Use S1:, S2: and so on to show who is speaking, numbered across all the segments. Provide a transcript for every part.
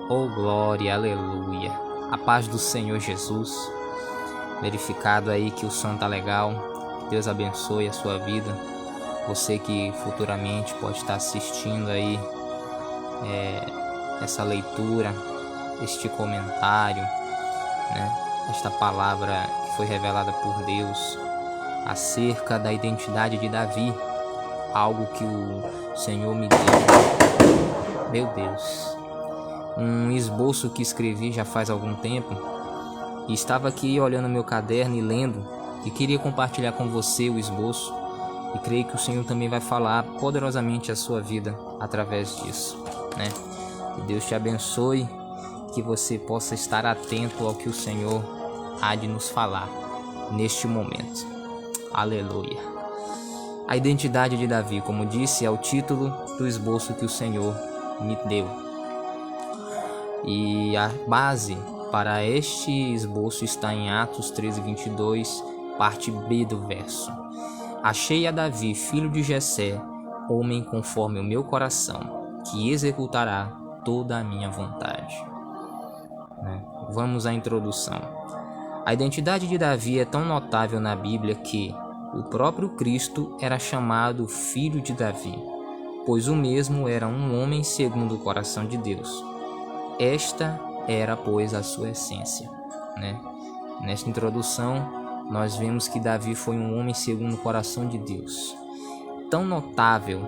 S1: Oh glória, aleluia. A paz do Senhor Jesus. Verificado aí que o som tá legal. Deus abençoe a sua vida. Você que futuramente pode estar assistindo aí essa leitura, este comentário, né? Esta palavra que foi revelada por Deus acerca da identidade de Davi. Algo que o Senhor me deu. Meu Deus. Um esboço que escrevi já faz algum tempo. E estava aqui olhando meu caderno e lendo. E queria compartilhar com você o esboço. E creio que o Senhor também vai falar poderosamente a sua vida através disso, né? Que Deus te abençoe. Que você possa estar atento ao que o Senhor há de nos falar neste momento. Aleluia. A identidade de Davi, como disse, é o título do esboço que o Senhor me deu. E a base para este esboço está em Atos 13:22, parte B do verso. Achei a Davi, filho de Jessé, homem conforme o meu coração, que executará toda a minha vontade. Vamos à introdução. A identidade de Davi é tão notável na Bíblia que o próprio Cristo era chamado filho de Davi, pois o mesmo era um homem segundo o coração de Deus. Esta era, pois, a sua essência, né? Nesta introdução, nós vemos que Davi foi um homem segundo o coração de Deus. Tão notável,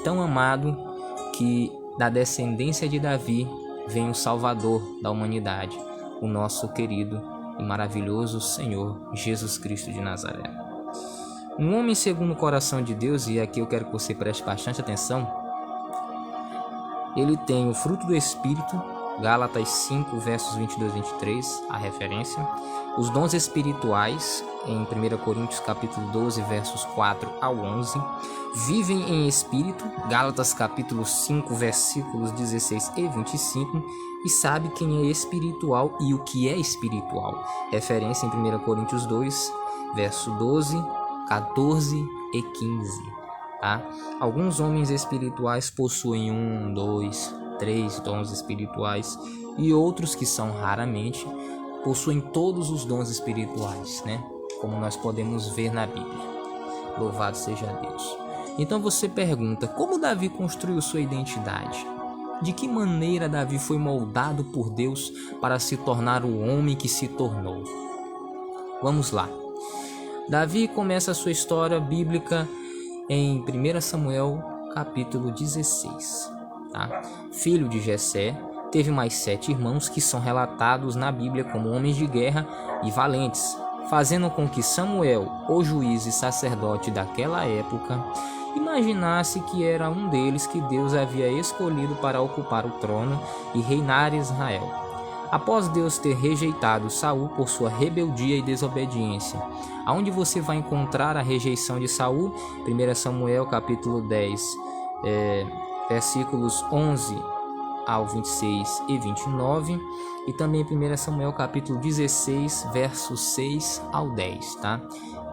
S1: tão amado, que da descendência de Davi vem o Salvador da humanidade, o nosso querido e maravilhoso Senhor Jesus Cristo de Nazaré. Um homem segundo o coração de Deus, e aqui eu quero que você preste bastante atenção, ele tem o fruto do Espírito, Gálatas 5, versos 22 e 23, a referência. Os dons espirituais, em 1 Coríntios capítulo 12, versos 4 ao 11. Vivem em espírito, Gálatas capítulo 5, versículos 16 e 25. E sabe quem é espiritual e o que é espiritual. Referência em 1 Coríntios 2, verso 12, 14 e 15. Tá? Alguns homens espirituais possuem 1, 2, 3 dons espirituais, e outros, que são raramente, possuem todos os dons espirituais, né? Como nós podemos ver na Bíblia. Louvado seja Deus. Então você pergunta, como Davi construiu sua identidade? De que maneira Davi foi moldado por Deus para se tornar o homem que se tornou? Vamos lá. Davi começa a sua história bíblica em 1 Samuel capítulo 16. Tá? Filho de Jessé, teve mais 7 irmãos que são relatados na Bíblia como homens de guerra e valentes, fazendo com que Samuel, o juiz e sacerdote daquela época, imaginasse que era um deles que Deus havia escolhido para ocupar o trono e reinar Israel. Após Deus ter rejeitado Saul por sua rebeldia e desobediência, aonde você vai encontrar a rejeição de Saul? 1 Samuel capítulo 10, versículos 11 ao 26 e 29, e também 1 Samuel capítulo 16, versos 6 ao 10, tá?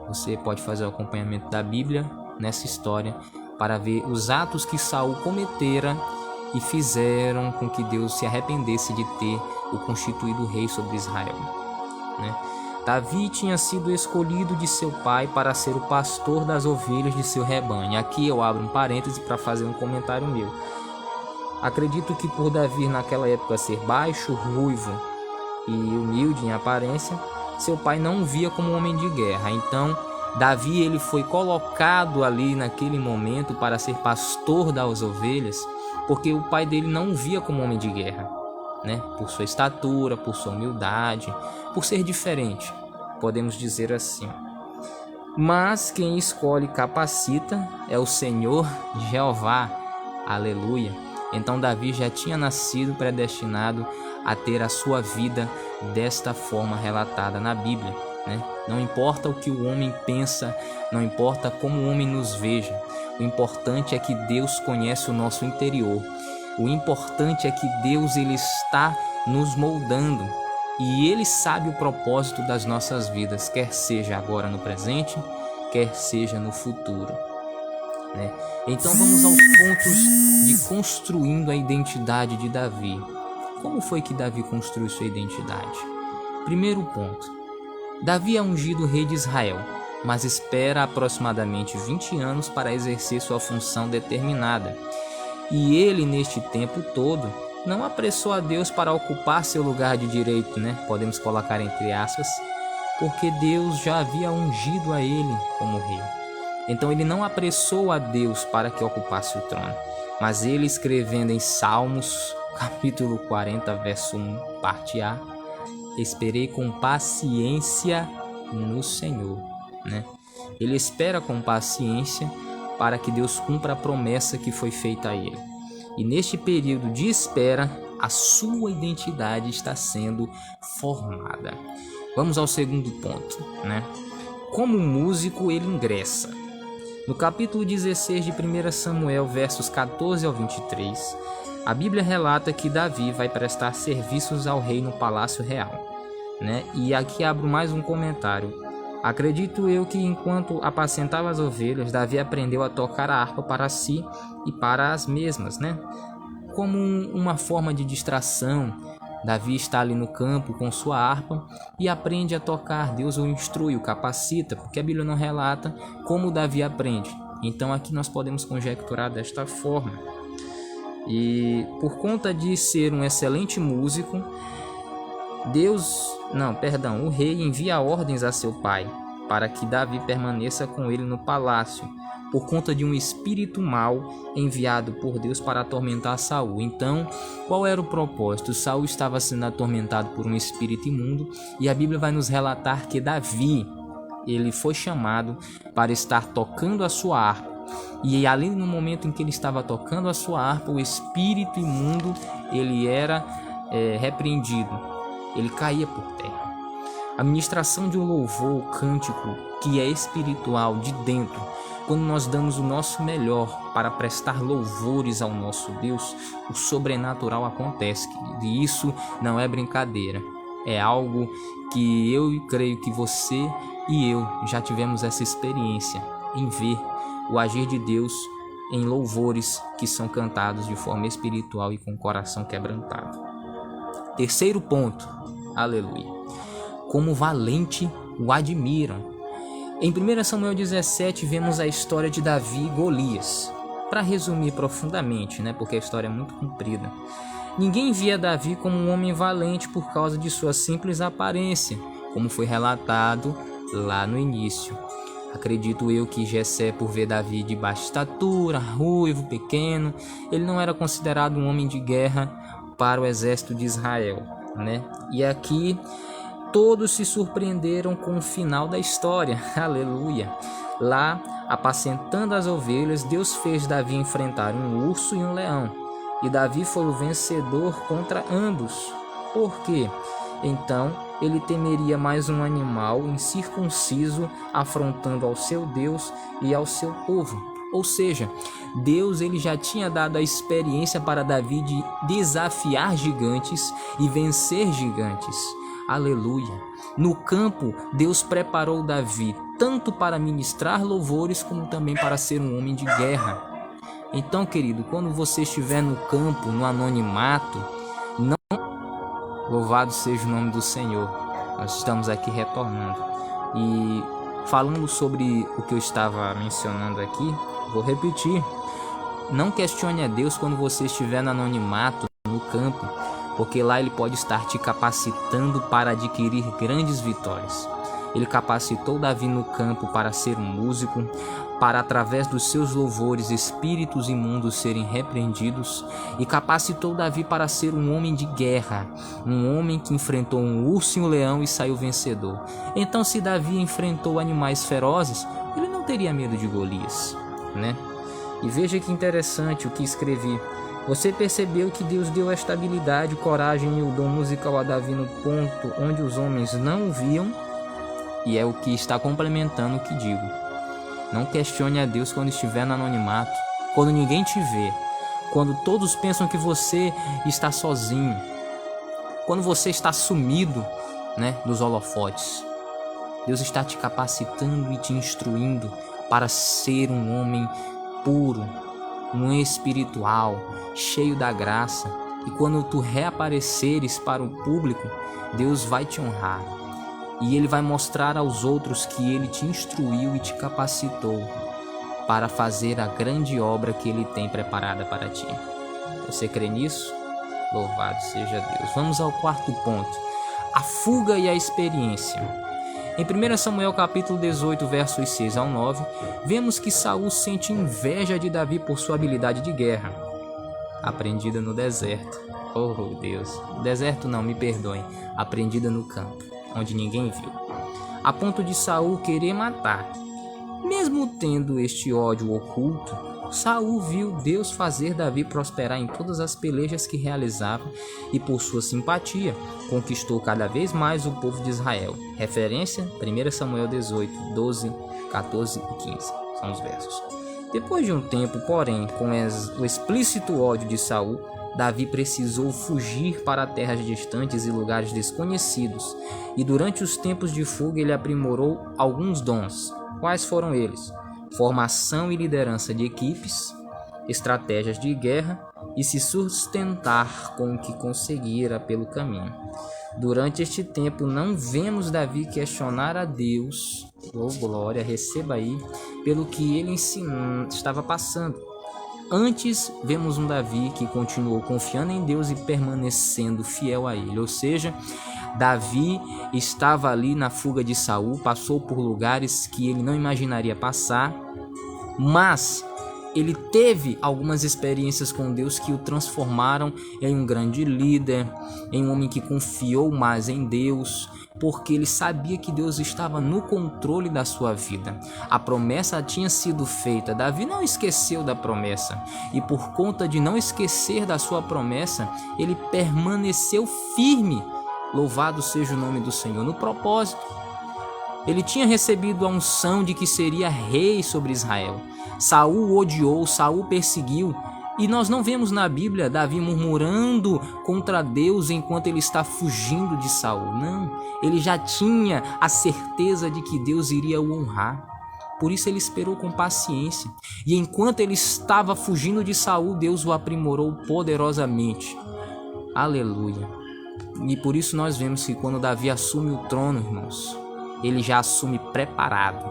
S1: Você pode fazer o acompanhamento da Bíblia nessa história para ver os atos que Saul cometera e fizeram com que Deus se arrependesse de ter o constituído rei sobre Israel, né? Davi tinha sido escolhido de seu pai para ser o pastor das ovelhas de seu rebanho. Aqui eu abro um parêntese para fazer um comentário meu. Acredito que por Davi naquela época ser baixo, ruivo e humilde em aparência, seu pai não o via como um homem de guerra. Então Davi ele foi colocado ali naquele momento para ser pastor das ovelhas, porque o pai dele não o via como um homem de guerra, né? Por sua estatura, por sua humildade, por ser diferente, podemos dizer assim. Mas quem escolhe e capacita é o Senhor Jeová. Aleluia. Então Davi já tinha nascido predestinado a ter a sua vida desta forma relatada na Bíblia, né? Não importa o que o homem pensa, não importa como o homem nos veja, o importante é que Deus conhece o nosso interior. O importante é que Deus ele está nos moldando e Ele sabe o propósito das nossas vidas, quer seja agora no presente, quer seja no futuro, né? Então vamos aos pontos de construindo a identidade de Davi. Como foi que Davi construiu sua identidade? Primeiro ponto. Davi é ungido rei de Israel, mas espera aproximadamente 20 anos para exercer sua função determinada. E ele, neste tempo todo, não apressou a Deus para ocupar seu lugar de direito, Podemos colocar entre aspas, porque Deus já havia ungido a ele como rei. Então ele não apressou a Deus para que ocupasse o trono, mas ele, escrevendo em Salmos, capítulo 40, verso 1, parte A, esperei com paciência no Senhor, Ele espera com paciência para que Deus cumpra a promessa que foi feita a ele. E neste período de espera, a sua identidade está sendo formada. Vamos ao segundo ponto, Como músico ele ingressa. No capítulo 16 de 1 Samuel, versos 14 ao 23, a Bíblia relata que Davi vai prestar serviços ao rei no palácio real, E aqui abro mais um comentário. Acredito eu que enquanto apacentava as ovelhas, Davi aprendeu a tocar a harpa para si e para as mesmas, Como uma forma de distração. Davi está ali no campo com sua harpa e aprende a tocar. Deus o instrui, o capacita, porque a Bíblia não relata como Davi aprende. Então aqui nós podemos conjecturar desta forma. E por conta de ser um excelente músico, o rei envia ordens a seu pai para que Davi permaneça com ele no palácio, por conta de um espírito mau enviado por Deus para atormentar Saul. Então, qual era o propósito? Saul estava sendo atormentado por um espírito imundo, e a Bíblia vai nos relatar que Davi, ele foi chamado para estar tocando a sua harpa. E ali no momento em que ele estava tocando a sua harpa, o espírito imundo, ele era repreendido, ele caía por terra. A ministração de um louvor, cântico, que é espiritual de dentro, quando nós damos o nosso melhor para prestar louvores ao nosso Deus, o sobrenatural acontece. E isso não é brincadeira. É algo que eu creio que você e eu já tivemos essa experiência em ver o agir de Deus em louvores que são cantados de forma espiritual e com o coração quebrantado. Terceiro ponto, aleluia. Como valente o admiram. Em 1 Samuel 17 vemos a história de Davi e Golias. Para resumir profundamente, porque a história é muito comprida. Ninguém via Davi como um homem valente por causa de sua simples aparência, como foi relatado lá no início. Acredito eu que Jessé, por ver Davi de baixa estatura, ruivo, pequeno, ele não era considerado um homem de guerra para o exército de Israel, E aqui todos se surpreenderam com o final da história, aleluia. Lá, apacentando as ovelhas, Deus fez Davi enfrentar um urso e um leão, e Davi foi o vencedor contra ambos. Por quê? Então, ele temeria mais um animal incircunciso afrontando ao seu Deus e ao seu povo. Ou seja, Deus ele já tinha dado a experiência para Davi de desafiar gigantes e vencer gigantes. Aleluia. No campo, Deus preparou Davi tanto para ministrar louvores como também para ser um homem de guerra. Então, querido, quando você estiver no campo, no anonimato, não... Louvado seja o nome do Senhor. Nós estamos aqui retornando. E falando sobre o que eu estava mencionando aqui, vou repetir. Não questione a Deus quando você estiver no anonimato, no campo, porque lá ele pode estar te capacitando para adquirir grandes vitórias. Ele capacitou Davi no campo para ser um músico, para através dos seus louvores espíritos imundos serem repreendidos, e capacitou Davi para ser um homem de guerra, um homem que enfrentou um urso e um leão e saiu vencedor. Então, se Davi enfrentou animais ferozes, ele não teria medo de Golias, E veja que interessante o que escrevi. Você percebeu que Deus deu a estabilidade, coragem e o dom musical a Davi no ponto onde os homens não o viam? E é o que está complementando o que digo. Não questione a Deus quando estiver no anonimato, quando ninguém te vê, quando todos pensam que você está sozinho, quando você está sumido, nos holofotes. Deus está te capacitando e te instruindo para ser um homem puro, um espiritual, cheio da graça, E quando tu reapareceres para o público, Deus vai te honrar. E Ele vai mostrar aos outros que Ele te instruiu e te capacitou para fazer a grande obra que Ele tem preparada para ti. Você crê nisso? Louvado seja Deus. Vamos ao quarto ponto. A fuga e a experiência. Em 1 Samuel capítulo 18, versos 6 ao 9, vemos que Saul sente inveja de Davi por sua habilidade de guerra, aprendida no deserto. Oh Deus, deserto não, me perdoem, aprendida no campo, onde ninguém viu, a ponto de Saul querer matar. Mesmo tendo este ódio oculto, Saul viu Deus fazer Davi prosperar em todas as pelejas que realizava e por sua simpatia conquistou cada vez mais o povo de Israel. Referência 1 Samuel 18, 12, 14 e 15 são os versos. Depois de um tempo, porém, com o explícito ódio de Saul, Davi precisou fugir para terras distantes e lugares desconhecidos, e durante os tempos de fuga ele aprimorou alguns dons. Quais foram eles? Formação e liderança de equipes, estratégias de guerra e se sustentar com o que conseguira pelo caminho. Durante este tempo não vemos Davi questionar a Deus, oh glória, receba aí, pelo que ele estava passando. Antes, vemos um Davi que continuou confiando em Deus e permanecendo fiel a ele. Ou seja, Davi estava ali na fuga de Saul, passou por lugares que ele não imaginaria passar, mas ele teve algumas experiências com Deus que o transformaram em um grande líder, em um homem que confiou mais em Deus, porque ele sabia que Deus estava no controle da sua vida. A promessa tinha sido feita. Davi não esqueceu da promessa, e por conta de não esquecer da sua promessa, ele permaneceu firme. Louvado seja o nome do Senhor. No propósito, ele tinha recebido a unção de que seria rei sobre Israel. Saul o odiou, Saul perseguiu, e nós não vemos na Bíblia Davi murmurando contra Deus enquanto ele está fugindo de Saul. Não, ele já tinha a certeza de que Deus iria o honrar. Por isso ele esperou com paciência. E enquanto ele estava fugindo de Saul, Deus o aprimorou poderosamente. Aleluia. E por isso nós vemos que quando Davi assume o trono, irmãos, ele já assume preparado,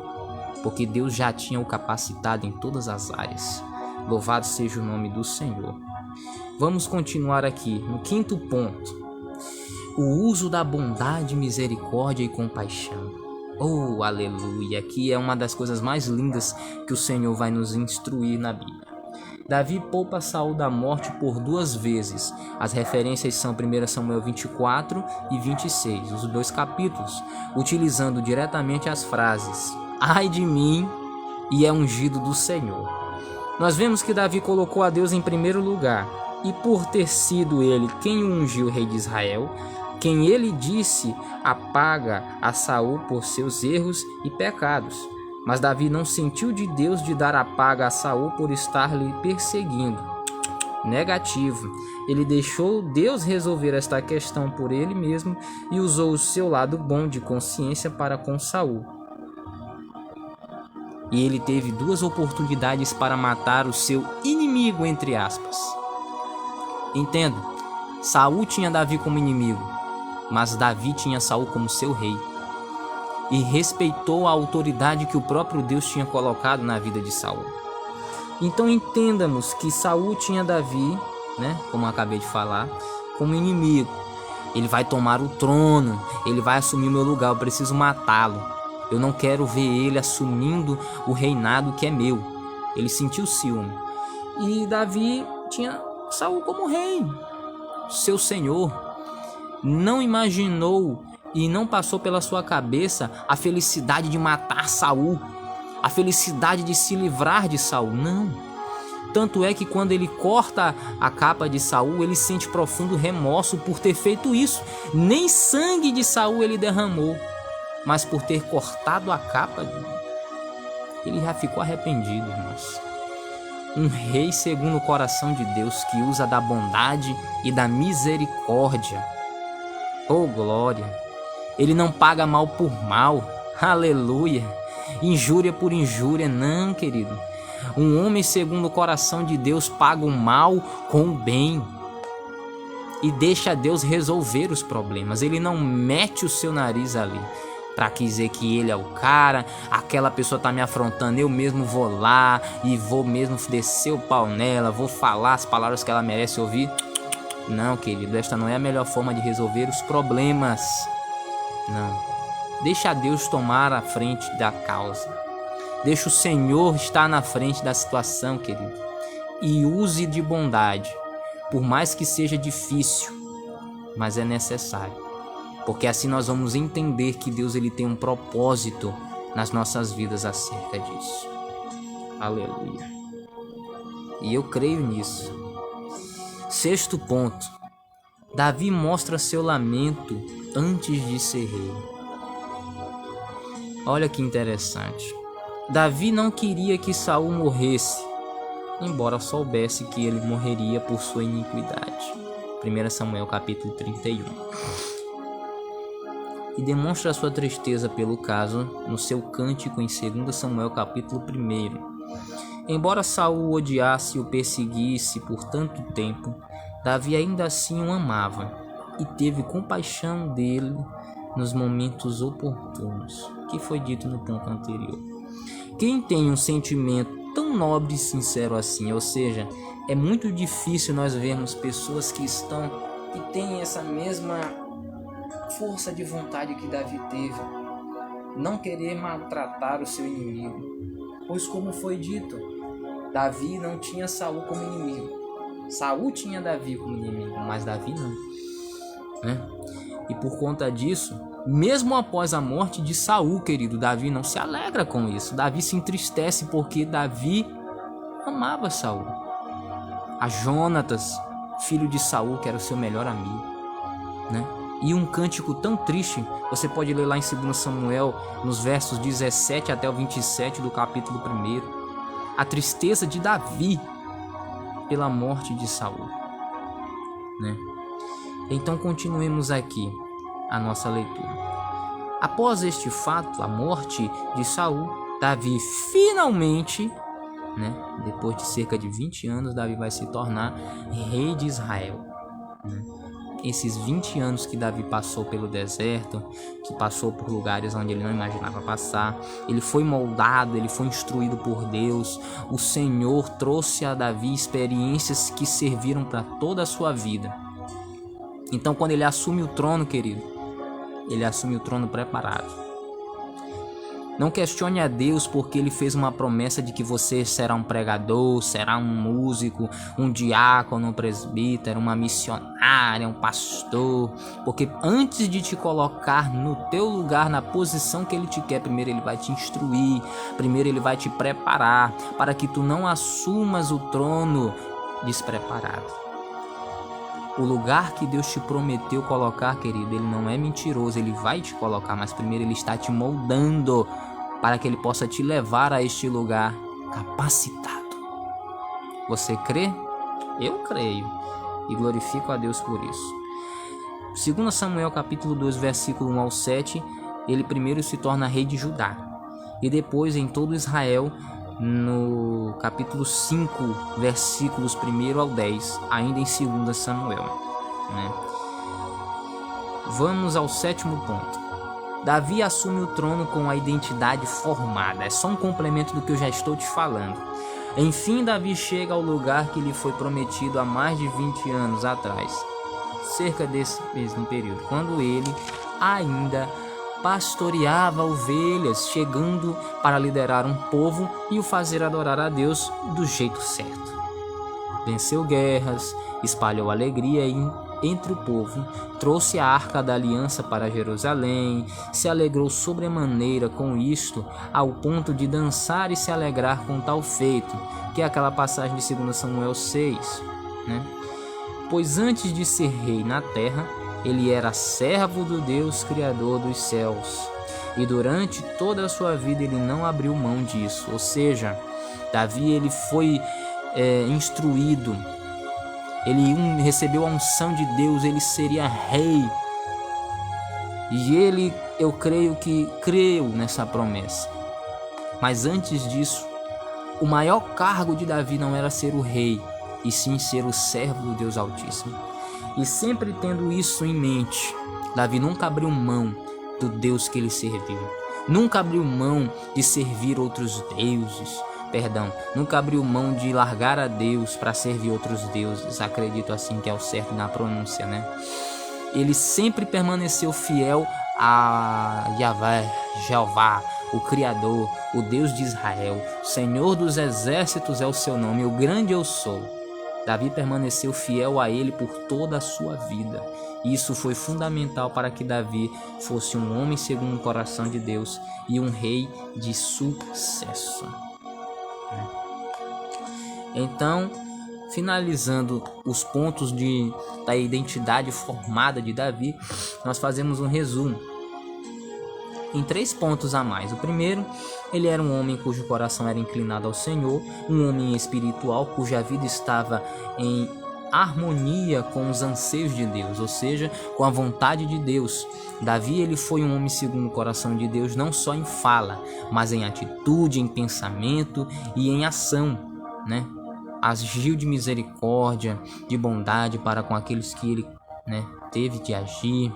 S1: porque Deus já tinha o capacitado em todas as áreas. Louvado seja o nome do Senhor. Vamos continuar aqui no quinto ponto. O uso da bondade, misericórdia e compaixão. Oh, aleluia! Aqui é uma das coisas mais lindas que o Senhor vai nos instruir na Bíblia. Davi poupa Saul da morte por 2 vezes. As referências são 1 Samuel 24 e 26, os 2 capítulos, utilizando diretamente as frases: ai de mim, e é ungido do Senhor. Nós vemos que Davi colocou a Deus em primeiro lugar, e por ter sido ele quem ungiu o rei de Israel, quem ele disse apaga a Saul por seus erros e pecados. Mas Davi não sentiu de Deus de dar a paga a Saul por estar lhe perseguindo. Negativo. Ele deixou Deus resolver esta questão por ele mesmo e usou o seu lado bom de consciência para com Saul. E ele teve 2 oportunidades para matar o seu inimigo, entre aspas. Entenda, Saul tinha Davi como inimigo, mas Davi tinha Saul como seu rei. E respeitou a autoridade que o próprio Deus tinha colocado na vida de Saul. Então entendamos que Saul tinha Davi, como eu acabei de falar, como inimigo. Ele vai tomar o trono, ele vai assumir o meu lugar, eu preciso matá-lo. Eu não quero ver ele assumindo o reinado que é meu. Ele sentiu ciúme. E Davi tinha Saul como rei, seu senhor. Não imaginou e não passou pela sua cabeça a felicidade de matar Saul, a felicidade de se livrar de Saul. Não. Tanto é que quando ele corta a capa de Saul, ele sente profundo remorso por ter feito isso. Nem sangue de Saul ele derramou, mas por ter cortado a capa, ele já ficou arrependido, irmãos. Um rei segundo o coração de Deus, que usa da bondade e da misericórdia. Oh, glória! Ele não paga mal por mal, aleluia, injúria por injúria, não, querido. Um homem segundo o coração de Deus paga o mal com o bem. e deixa Deus resolver os problemas. Ele não mete o seu nariz ali para dizer que ele é o cara, aquela pessoa tá me afrontando, eu mesmo vou lá e vou mesmo descer o pau nela, vou falar as palavras que ela merece ouvir. Não, querido, esta não é a melhor forma de resolver os problemas. Não. Deixa Deus tomar a frente da causa. Deixa o Senhor estar na frente da situação, querido. E use de bondade. Por mais que seja difícil, mas é necessário. Porque assim nós vamos entender que Deus ele tem um propósito nas nossas vidas acerca disso. Aleluia. E eu creio nisso. 6º ponto. Davi mostra seu lamento antes de ser rei. Olha que interessante. Davi não queria que Saul morresse, embora soubesse que ele morreria por sua iniquidade. 1 Samuel capítulo 31. E demonstra sua tristeza pelo caso no seu cântico em 2 Samuel capítulo 1. Embora Saul o odiasse e o perseguisse por tanto tempo, Davi ainda assim o amava e teve compaixão dele nos momentos oportunos, que foi dito no ponto anterior. Quem tem um sentimento tão nobre e sincero assim, ou seja, é muito difícil nós vermos pessoas que têm essa mesma força de vontade que Davi teve, não querer maltratar o seu inimigo, pois como foi dito, Davi não tinha Saul como inimigo. Saul tinha Davi como inimigo, mas Davi não, né? E por conta disso, mesmo após a morte de Saul, querido, Davi não se alegra com isso. Davi se entristece porque Davi amava Saul. A Jonatas, filho de Saul, que era o seu melhor amigo, né? E um cântico tão triste, você pode ler lá em 2 Samuel, nos versos 17 até o 27 do capítulo 1. A tristeza de Davi pela morte de Saul, né? Então continuemos aqui a nossa leitura. Após este fato, a morte de Saul, Davi finalmente, né, depois de cerca de 20 anos, Davi vai se tornar rei de Israel, né? Esses 20 anos que Davi passou pelo deserto, que passou por lugares onde ele não imaginava passar, ele foi moldado, ele foi instruído por Deus. O Senhor trouxe a Davi experiências que serviram para toda a sua vida. Então, quando ele assume o trono, querido, ele assume o trono preparado. Não questione a Deus porque ele fez uma promessa de que você será um pregador, será um músico, um diácono, um presbítero, uma missionária, um pastor. Porque antes de te colocar no teu lugar, na posição que ele te quer, primeiro ele vai te instruir, primeiro ele vai te preparar para que tu não assumas o trono despreparado. O lugar que Deus te prometeu colocar, querido, ele não é mentiroso, ele vai te colocar, mas primeiro ele está te moldando para que ele possa te levar a este lugar capacitado. Você crê? Eu creio e glorifico a Deus por isso. 2 Samuel capítulo 2, versículo 1 ao 7, ele primeiro se torna rei de Judá e depois em todo Israel, no capítulo 5, versículos 1 ao 10, ainda em 2 Samuel, né? Vamos ao 7º ponto. Davi assume o trono com a identidade formada. É só um complemento do que eu já estou te falando. Enfim, Davi chega ao lugar que lhe foi prometido há mais de 20 anos atrás, cerca desse mesmo período, quando ele ainda pastoreava ovelhas, chegando para liderar um povo e o fazer adorar a Deus do jeito certo. Venceu guerras, espalhou alegria entre o povo, trouxe a arca da aliança para Jerusalém, se alegrou sobremaneira com isto, ao ponto de dançar e se alegrar com tal feito, que é aquela passagem de 2 Samuel 6, né? Pois antes de ser rei na terra, ele era servo do Deus Criador dos céus, e durante toda a sua vida ele não abriu mão disso. Ou seja, Davi ele foi instruído, ele recebeu a unção de Deus, ele seria rei. E ele, eu creio que creu nessa promessa. Mas antes disso, o maior cargo de Davi não era ser o rei, e sim ser o servo do Deus Altíssimo. E sempre tendo isso em mente, Davi nunca abriu mão do Deus que ele serviu. Nunca abriu mão de servir outros deuses. Nunca abriu mão de largar a Deus para servir outros deuses. Acredito assim que é o certo na pronúncia, né? Ele sempre permaneceu fiel a Yahvé, Jeová, o Criador, o Deus de Israel. Senhor dos exércitos é o seu nome, o grande eu sou. Davi permaneceu fiel a ele por toda a sua vida. Isso foi fundamental para que Davi fosse um homem segundo o coração de Deus e um rei de sucesso. Então, finalizando os pontos da identidade formada de Davi, nós fazemos um resumo em 3 pontos a mais. O primeiro, ele era um homem cujo coração era inclinado ao Senhor, um homem espiritual cuja vida estava em harmonia com os anseios de Deus, ou seja, com a vontade de Deus. Davi, ele foi um homem segundo o coração de Deus, não só em fala, mas em atitude, em pensamento e em ação, né? Agiu de misericórdia, de bondade para com aqueles que ele, teve de agir.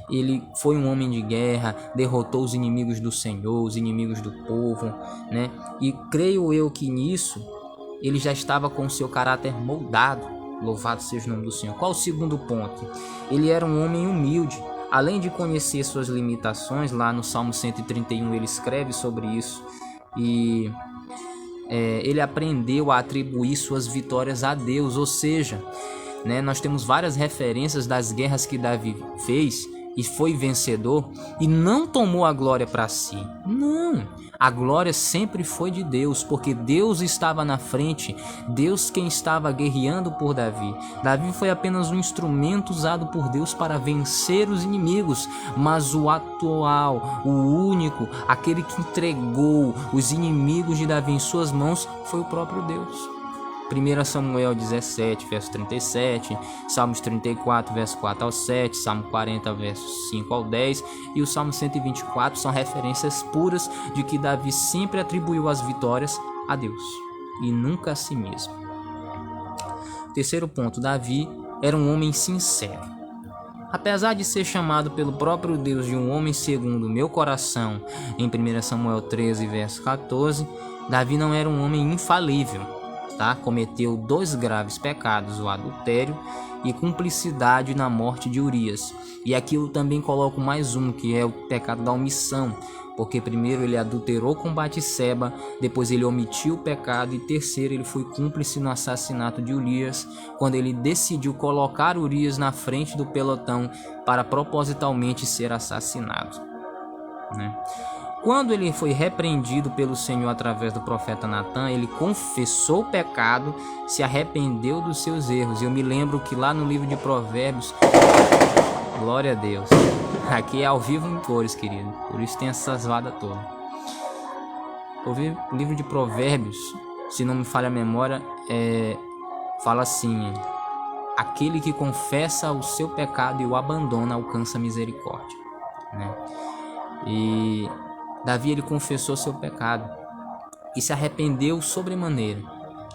S1: Ele foi um homem de guerra, derrotou os inimigos do Senhor, os inimigos do povo, né? E creio eu que nisso ele já estava com o seu caráter moldado. Louvado seja o nome do Senhor. Qual o segundo ponto? Ele era um homem humilde. Além de conhecer suas limitações, lá no Salmo 131 ele escreve sobre isso. E ele aprendeu a atribuir suas vitórias a Deus. Ou seja, nós temos várias referências das guerras que Davi fez e foi vencedor e não tomou a glória para si. Não, a glória sempre foi de Deus, porque Deus estava na frente, Deus quem estava guerreando por Davi. Davi foi apenas um instrumento usado por Deus para vencer os inimigos, mas o atual, o único, aquele que entregou os inimigos de Davi em suas mãos foi o próprio Deus. 1 Samuel 17, verso 37, Salmos 34, verso 4 ao 7, Salmo 40, versos 5 ao 10 e o Salmo 124 são referências puras de que Davi sempre atribuiu as vitórias a Deus e nunca a si mesmo. Terceiro ponto, Davi era um homem sincero. Apesar de ser chamado pelo próprio Deus de um homem segundo o meu coração, em 1 Samuel 13, verso 14, Davi não era um homem infalível. Cometeu 2 graves pecados, o adultério e cumplicidade na morte de Urias. E aqui eu também coloco mais um, que é o pecado da omissão, porque primeiro ele adulterou com Batseba, depois ele omitiu o pecado e terceiro ele foi cúmplice no assassinato de Urias, quando ele decidiu colocar Urias na frente do pelotão para propositalmente ser assassinado, Quando ele foi repreendido pelo Senhor através do profeta Natã, ele confessou o pecado, se arrependeu dos seus erros. Eu me lembro que lá no livro de Provérbios, glória a Deus, aqui é ao vivo em cores, querido, por isso tem essas vadas todas. O livro de Provérbios, se não me falha a memória, fala assim: aquele que confessa o seu pecado e o abandona alcança misericórdia, E Davi, ele confessou seu pecado e se arrependeu sobremaneira.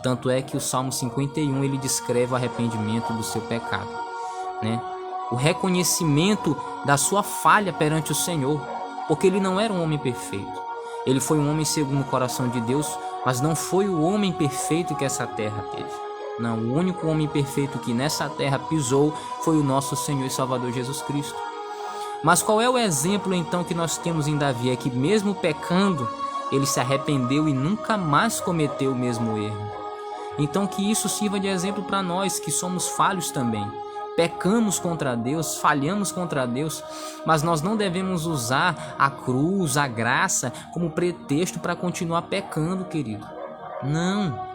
S1: Tanto é que o Salmo 51 ele descreve o arrependimento do seu pecado, O reconhecimento da sua falha perante o Senhor, porque ele não era um homem perfeito. Ele foi um homem segundo o coração de Deus, mas não foi o homem perfeito que essa terra teve. Não, o único homem perfeito que nessa terra pisou foi o nosso Senhor e Salvador Jesus Cristo. Mas qual é o exemplo então que nós temos em Davi? É que mesmo pecando, ele se arrependeu e nunca mais cometeu o mesmo erro. Então que isso sirva de exemplo para nós que somos falhos também. Pecamos contra Deus, falhamos contra Deus, mas nós não devemos usar a cruz, a graça, como pretexto para continuar pecando, querido. Não.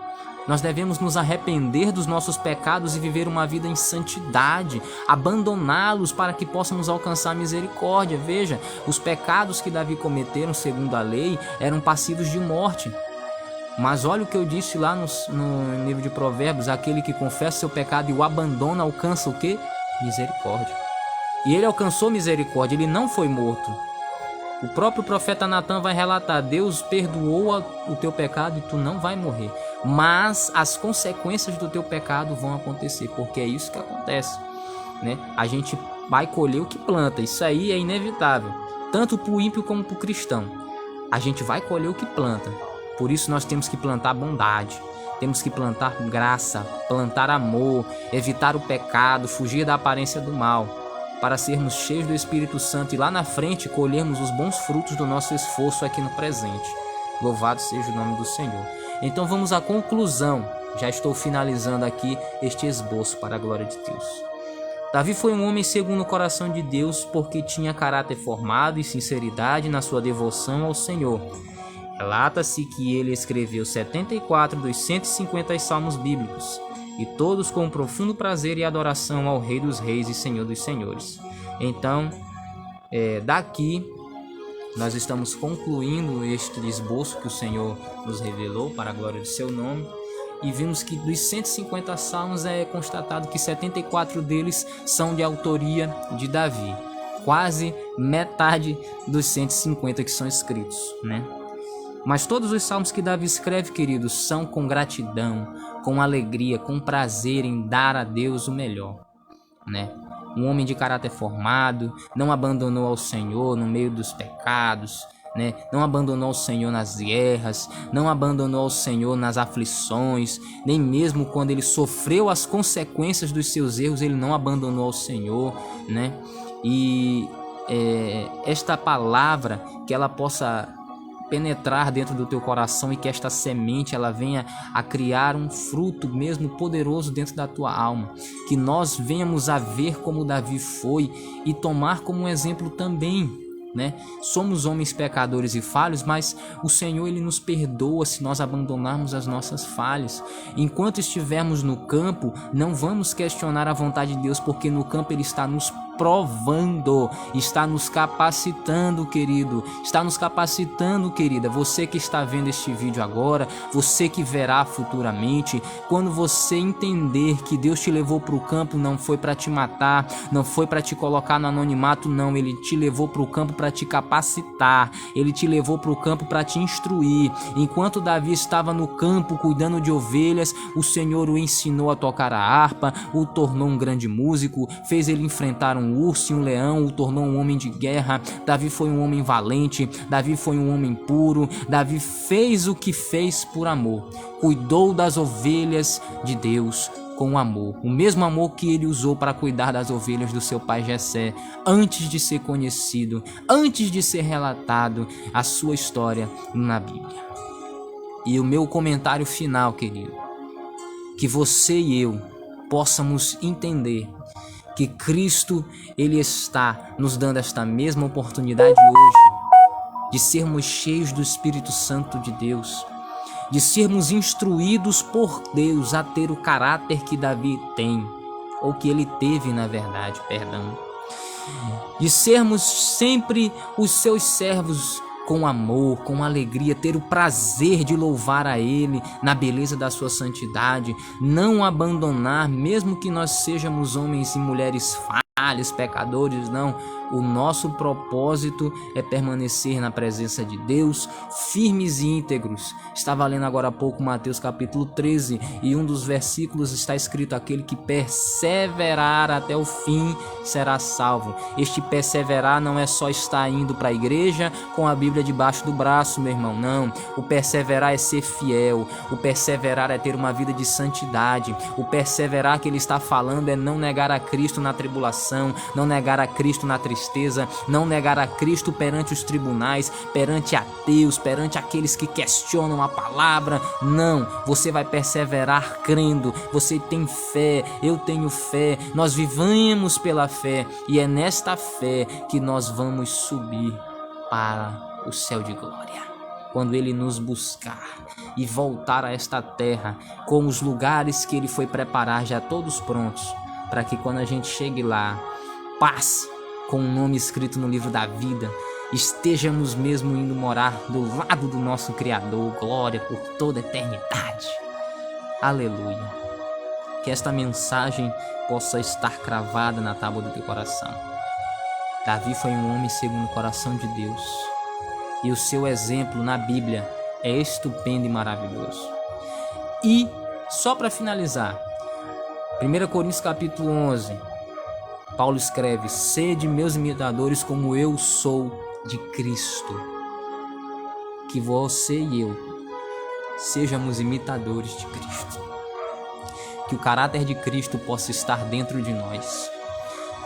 S1: Nós devemos nos arrepender dos nossos pecados e viver uma vida em santidade, abandoná-los para que possamos alcançar misericórdia. Veja, os pecados que Davi cometeram segundo a lei eram passivos de morte. Mas olha o que eu disse lá no livro de Provérbios: aquele que confessa seu pecado e o abandona alcança o quê? Misericórdia. E ele alcançou misericórdia, ele não foi morto. O próprio profeta Natã vai relatar: Deus perdoou o teu pecado e tu não vai morrer, mas as consequências do teu pecado vão acontecer, porque é isso que acontece. né? A gente vai colher o que planta, isso aí é inevitável, tanto para o ímpio como para o cristão. A gente vai colher o que planta, por isso nós temos que plantar bondade, temos que plantar graça, plantar amor, evitar o pecado, fugir da aparência do mal, para sermos cheios do Espírito Santo e lá na frente colhermos os bons frutos do nosso esforço aqui no presente. Louvado seja o nome do Senhor. Então vamos à conclusão. Já estou finalizando aqui este esboço para a glória de Deus. Davi foi um homem segundo o coração de Deus porque tinha caráter formado e sinceridade na sua devoção ao Senhor. Relata-se que ele escreveu 74 dos 150 salmos bíblicos, e todos com profundo prazer e adoração ao Rei dos Reis e Senhor dos Senhores. Então, daqui nós estamos concluindo este esboço que o Senhor nos revelou para a glória do seu nome, e vimos que dos 150 salmos é constatado que 74 deles são de autoria de Davi, quase metade dos 150 que são escritos, né? Mas todos os salmos que Davi escreve, queridos, são com gratidão, com alegria, com prazer em dar a Deus o melhor, né? Um homem de caráter formado, não abandonou ao Senhor no meio dos pecados, né? Não abandonou o Senhor nas guerras, não abandonou o Senhor nas aflições, nem mesmo quando ele sofreu as consequências dos seus erros, ele não abandonou ao Senhor, né? E esta palavra, que ela possa penetrar dentro do teu coração e que esta semente ela venha a criar um fruto mesmo poderoso dentro da tua alma, que nós venhamos a ver como Davi foi e tomar como exemplo também, né? Somos homens pecadores e falhos, mas o Senhor ele nos perdoa se nós abandonarmos as nossas falhas. Enquanto estivermos no campo, não vamos questionar a vontade de Deus, porque no campo ele está nos provando, está nos capacitando, querido, está nos capacitando, querida. Você que está vendo este vídeo agora, você que verá futuramente, quando você entender que Deus te levou para o campo, não foi para te matar, não foi para te colocar no anonimato, não, ele te levou para o campo para te capacitar, ele te levou para o campo para te instruir. Enquanto Davi estava no campo cuidando de ovelhas, o Senhor o ensinou a tocar a harpa, o tornou um grande músico, fez ele enfrentar um urso e um leão, o tornou um homem de guerra. Davi foi um homem valente, Davi foi um homem puro, Davi fez o que fez por amor, cuidou das ovelhas de Deus com amor, o mesmo amor que ele usou para cuidar das ovelhas do seu pai Jessé, antes de ser conhecido, antes de ser relatado a sua história na Bíblia. E o meu comentário final, querido, que você e eu possamos entender que Cristo ele está nos dando esta mesma oportunidade hoje de sermos cheios do Espírito Santo de Deus, de sermos instruídos por Deus a ter o caráter que Davi tem, ou que ele teve na verdade, de sermos sempre os seus servos com amor, com alegria, ter o prazer de louvar a Ele na beleza da sua santidade, não abandonar, mesmo que nós sejamos homens e mulheres falhos, pecadores, não. O nosso propósito é permanecer na presença de Deus, firmes e íntegros. Estava lendo agora há pouco Mateus capítulo 13 e um dos versículos está escrito: aquele que perseverar até o fim será salvo. Este perseverar não é só estar indo para a igreja com a Bíblia debaixo do braço, meu irmão, não. O perseverar é ser fiel, o perseverar é ter uma vida de santidade, o perseverar que ele está falando é não negar a Cristo na tribulação, não negar a Cristo na tristeza, não negar a Cristo perante os tribunais, perante ateus, perante aqueles que questionam a palavra. Não, você vai perseverar crendo, você tem fé, eu tenho fé, nós vivemos pela fé, e é nesta fé que nós vamos subir para o céu de glória, quando ele nos buscar e voltar a esta terra com os lugares que ele foi preparar já todos prontos, para que quando a gente chegue lá, passe com o nome escrito no livro da vida, estejamos mesmo indo morar do lado do nosso Criador. Glória por toda a eternidade. Aleluia. Que esta mensagem possa estar cravada na tábua do teu coração. Davi foi um homem segundo o coração de Deus, e o seu exemplo na Bíblia é estupendo e maravilhoso. E só para finalizar, 1 Coríntios capítulo 11, Paulo escreve: sede meus imitadores como eu sou de Cristo. Que você e eu sejamos imitadores de Cristo. Que o caráter de Cristo possa estar dentro de nós.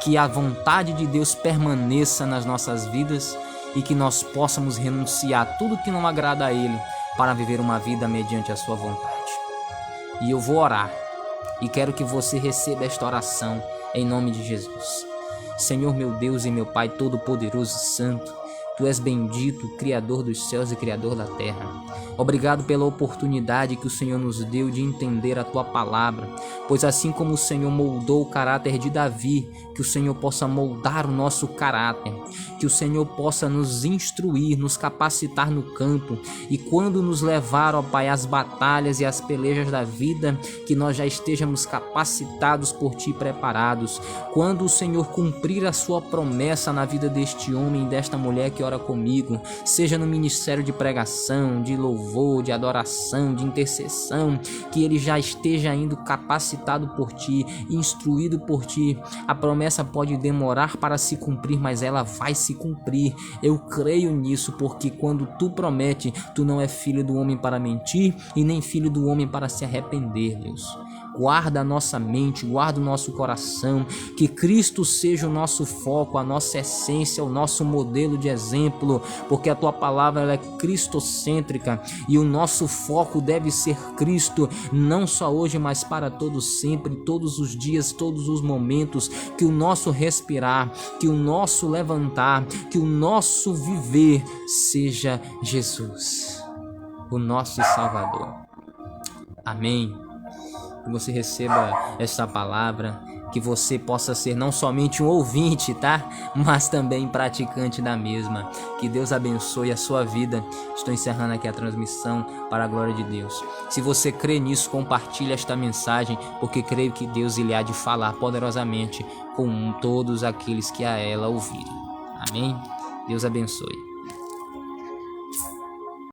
S1: Que a vontade de Deus permaneça nas nossas vidas e que nós possamos renunciar a tudo que não agrada a Ele para viver uma vida mediante a sua vontade. E eu vou orar e quero que você receba esta oração em nome de Jesus. Senhor, meu Deus e meu Pai todo-poderoso e santo, Tu és bendito, Criador dos céus e Criador da terra. Obrigado pela oportunidade que o Senhor nos deu de entender a Tua palavra, pois assim como o Senhor moldou o caráter de Davi, que o Senhor possa moldar o nosso caráter, que o Senhor possa nos instruir, nos capacitar no campo, e quando nos levar, ó Pai, às batalhas e às pelejas da vida, que nós já estejamos capacitados por Ti, preparados. Quando o Senhor cumprir a Sua promessa na vida deste homem e desta mulher que ora comigo, seja no ministério de pregação, de louvor, de adoração, de intercessão, que ele já esteja indo capacitado por Ti, instruído por Ti. A promessa pode demorar para se cumprir, mas ela vai se cumprir. Eu creio nisso, porque quando Tu promete, Tu não é filho do homem para mentir e nem filho do homem para se arrepender, Deus. Guarda a nossa mente, guarda o nosso coração, que Cristo seja o nosso foco, a nossa essência, o nosso modelo de exemplo, porque a Tua palavra ela é cristocêntrica e o nosso foco deve ser Cristo, não só hoje, mas para todos sempre, todos os dias, todos os momentos, que o nosso respirar, que o nosso levantar, que o nosso viver seja Jesus, o nosso Salvador. Amém. Que você receba esta palavra, que você possa ser não somente um ouvinte, tá? Mas também praticante da mesma. Que Deus abençoe a sua vida. Estou encerrando aqui a transmissão para a glória de Deus. Se você crê nisso, compartilhe esta mensagem, porque creio que Deus ele há de falar poderosamente com todos aqueles que a ela ouvirem. Amém? Deus abençoe.